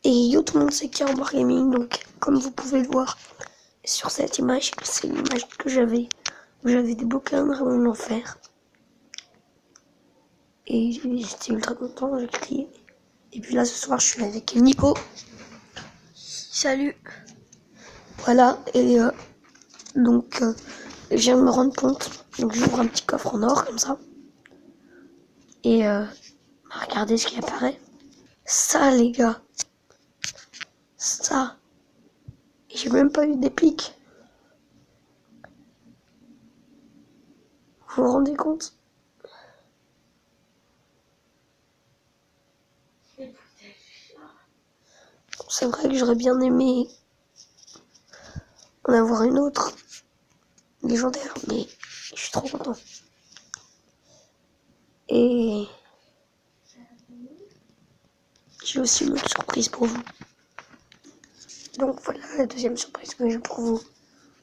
Et yo, tout le monde sait qu'il y a un Wargaming, donc comme vous pouvez le voir sur cette image, c'est l'image que j'avais, où j'avais débloqué un dragon de l'enfer. Et j'étais ultra content, j'ai crié. Et puis là, ce soir, je suis avec Nico. Salut. Voilà, et donc, je viens de me rendre compte. Donc, j'ouvre un petit coffre en or, comme ça. Et regardez ce qui apparaît. Ça, les gars. Ça. Et j'ai même pas eu d'épique. Vous vous rendez compte? C'est vrai que j'aurais bien aimé en avoir une autre légendaire, mais je suis trop content. Et j'ai aussi une autre surprise pour vous. Donc voilà la deuxième surprise que j'ai pour vous.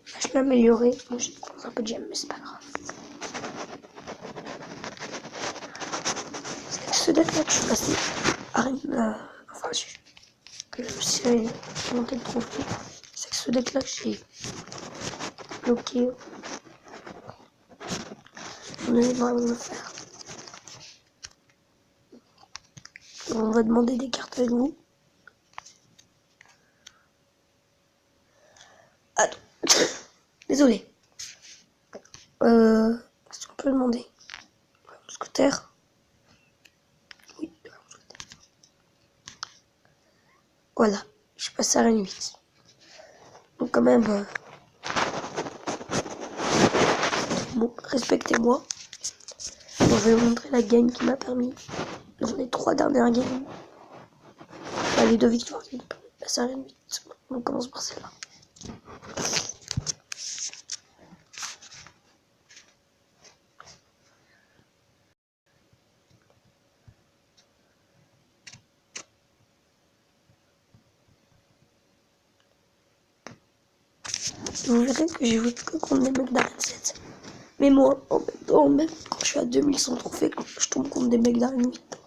Je l'ai améliorée. Bon, j'ai un peu de gemme, mais c'est pas grave. C'est ce deck là que je suis passé à enfin, que je me suis monté le trophée. C'est que ce deck là que j'ai bloqué. On allait vraiment le faire. On va demander des cartes avec vous. Attends. Désolé. Qu'est-ce qu'on peut demander? Scooter. Oui. Voilà. Je suis passé à la 8. Donc quand même... bon, respectez-moi. Bon, je vais vous montrer la game qui m'a permis. Dans les 3 dernières games. Enfin, les 2 victoires qui m'ont permis de passer à la 8. On commence par celle-là. Vous verrez que j'ai joué que contre des mecs d'Arène 7. Mais moi, en même temps, même quand je suis à 2100 trophées, je tombe contre des mecs d'Arène 8.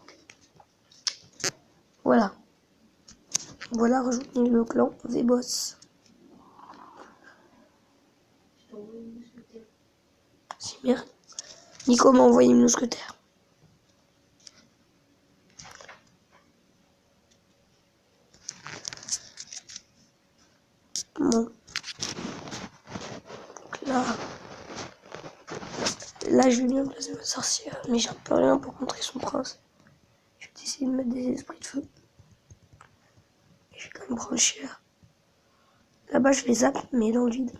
Voilà. Voilà, rejoignez le clan V-Boss. Si merde. Nico m'a envoyé une mousquetaire. Bon. Donc là, je vais bien placer ma sorcière, mais j'ai un peu rien pour contrer son prince. Je vais essayer de mettre des esprits de feu. Et je vais quand même prendre cher. Là-bas, je les zappe, mais dans le vide.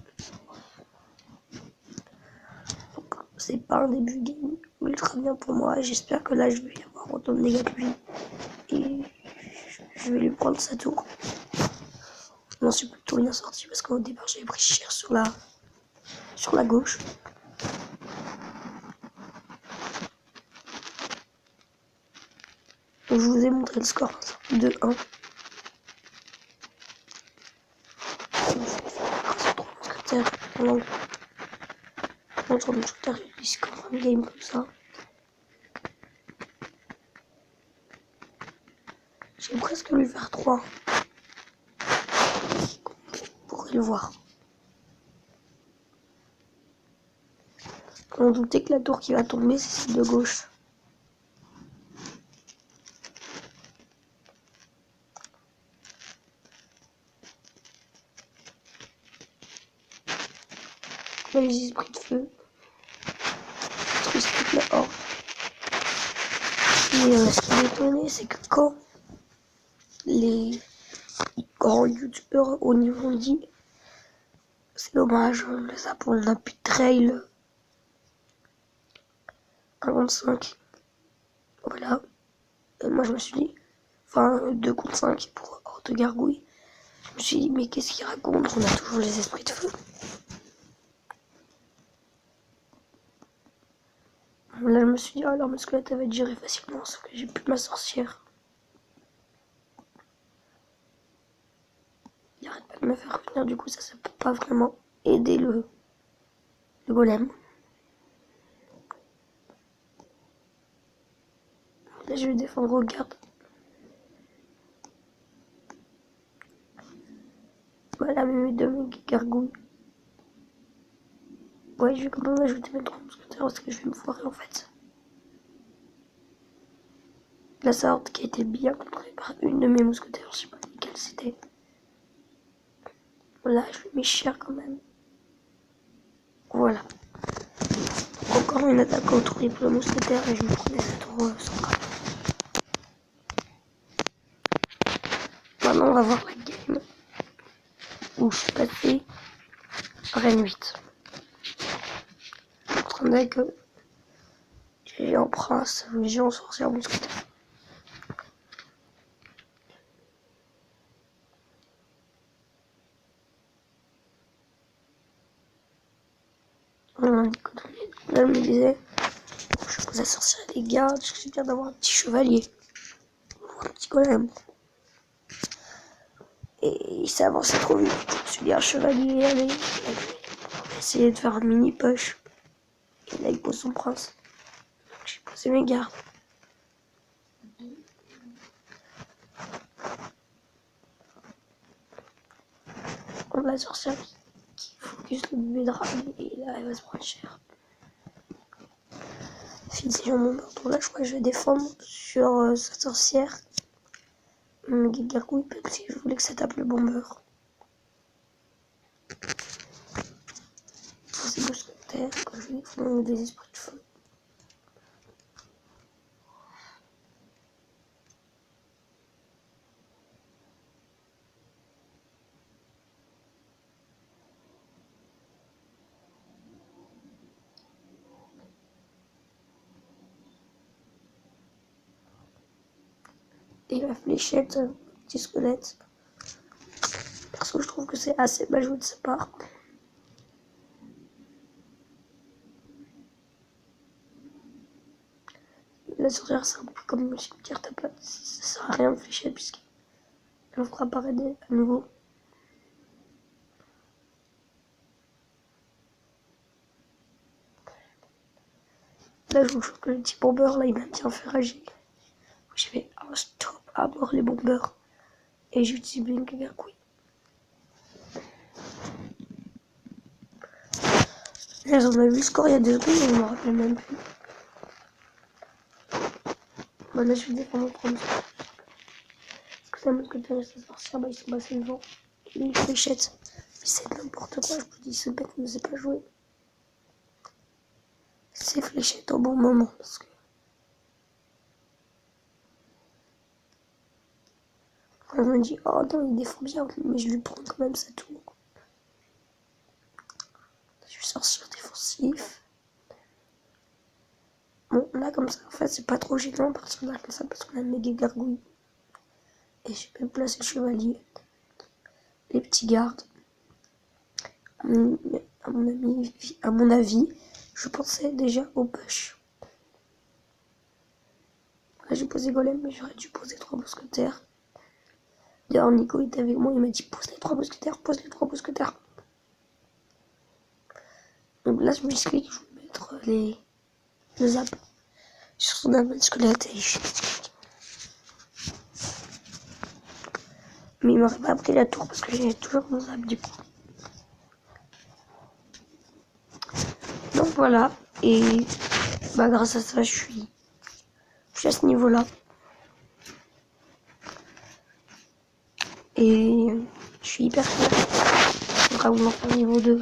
Donc, c'est pas un début de game ultra bien pour moi. J'espère que là, je vais avoir autant de dégâts que lui. Et je vais lui prendre sa tour. Non, c'est plutôt bien sorti parce qu'au départ, j'avais pris cher sur la gauche. Donc, je vous ai montré le score de 1. Contre le shooter, il score un game comme ça. J'ai presque lui faire 3. Vous pourrez le voir. On doutait que la tour qui va tomber, c'est celle de gauche. Là, les esprits de feu. Détruisent toute la horde. Et ce qui m'étonnait, c'est que quand les grands youtubeurs au niveau dit, c'est dommage, le Zap, on a plus de trail 1 contre 5. Voilà. Et moi, je me suis dit, enfin, 2 contre 5 pour horde de gargouille. Je me suis dit, mais qu'est-ce qu'il raconte? On a toujours les esprits de feu. Là, je me suis dit, oh, leur musculette, elle va être gérée facilement, sauf que j'ai plus ma sorcière. Il arrête pas de me faire revenir, du coup, ça peut pas vraiment aider le golem. Là, je vais défendre au garde. Voilà mes deux gargouilles. Ouais, je vais quand même ajouter mes 3 mousquetaires parce que je vais me foirer en fait. La sorte qui a été bien contrôlée par une de mes mousquetaires, je sais pas laquelle c'était. Là, je lui mets cher quand même. Voilà. Encore une attaque au triple mousquetaire et je me prenais cette tour centrale. Maintenant, on va voir la game où je suis passé reine 8. Attendez que j'ai en prince, j'ai en sorcière mousquetaire. Là, je me disais, je suis posé sorcière des gardes, je suis bien d'avoir un petit chevalier. Ou un petit golem. Et il s'est avancé trop vite. Je me suis dit, un chevalier, allez, on va essayer de faire un mini push. Et là, il pose son prince. Donc, j'ai posé mes gardes. On a la sorcière qui focus le bébé dragon et là, elle va se prendre cher. Finition mon tour là, je crois que je vais défendre sur sa sorcière. Gargouille, même si je voulais que ça tape le bomber. C'est mousquetaire, quand je vais défendre des esprits de feu. Et la fléchette, petit squelette. Parce que je trouve que c'est assez mal joué de sa part. La sorcière, c'est un peu comme le cimetière, t'as pas, ça sert à rien de fléchette puisqu'elle en fera apparaître à nouveau. Là, je trouve que le petit bomber, là, il m'a bien fait rager. J'ai fait un stop à mort les bombers. Et j'utilise Blink Gargouille. Là, on a vu le score il y a 2 secondes, mais je me rappelle même plus. Bah là, je vais défendre mon premier. Parce que ça me que t'as resté sorcière, bah ils sont passés devant. Et une fléchette. Mais c'est n'importe quoi, je vous dis, ce mec ne sait pas jouer. C'est fléchette au bon moment. Parce que... je me dis, oh non, il défend bien, mais je lui prends quand même sa tour. Je suis sorcière défensif. Bon, là, comme ça, en fait, c'est pas trop gênant parce qu'on a comme ça, parce qu'on a méga gargouille. Et j'ai même placé le chevalier. Les petits gardes. À mon avis, je pensais déjà au push. Là, j'ai posé golem, mais j'aurais dû poser 3 mousquetaires. D'ailleurs, Nico était avec moi, il m'a dit pose les 3 mousquetaires, pose les 3 mousquetaires. Donc là, je me suis dit que je vais mettre le zap sur son âme squelette et je... Mais il m'aurait pas pris la tour parce que j'ai toujours mon zap du coup. Donc voilà, et bah grâce à ça, je suis à ce niveau-là. Et je suis hyper fière. Donc à vous en faire niveau 2.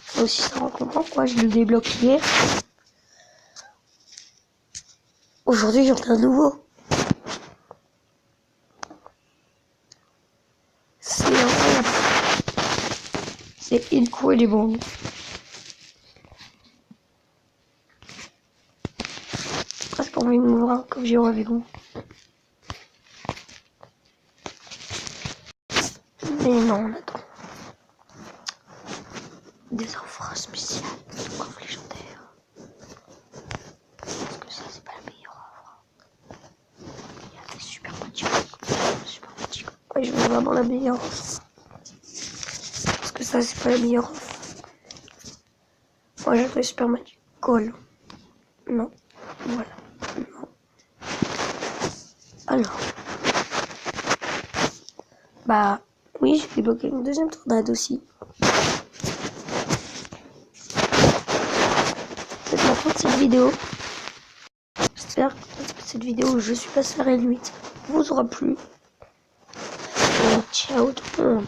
Ça aussi, ça rend content quoi, je le débloque hier. Aujourd'hui, j'en ai un nouveau. C'est incroyable. C'est Ilko et les bombes. Presque envie de m'ouvrir comme j'ai avec vous. Mais non, on attend. Des offres spéciales, des coffres légendaires. Parce que ça, c'est pas la meilleure offre. Il y a des super petits coffres. Ouais, je veux vraiment la meilleure offre. Parce que ça, c'est pas la meilleure offre. Moi, j'ai trouvé super magic call. Non. Voilà. Non. Alors. Bah oui, j'ai débloqué une deuxième tornade aussi. C'est la fin de cette vidéo. J'espère que cette vidéo où je suis passé à Rail 8 vous aura plu. Et ciao tout le monde.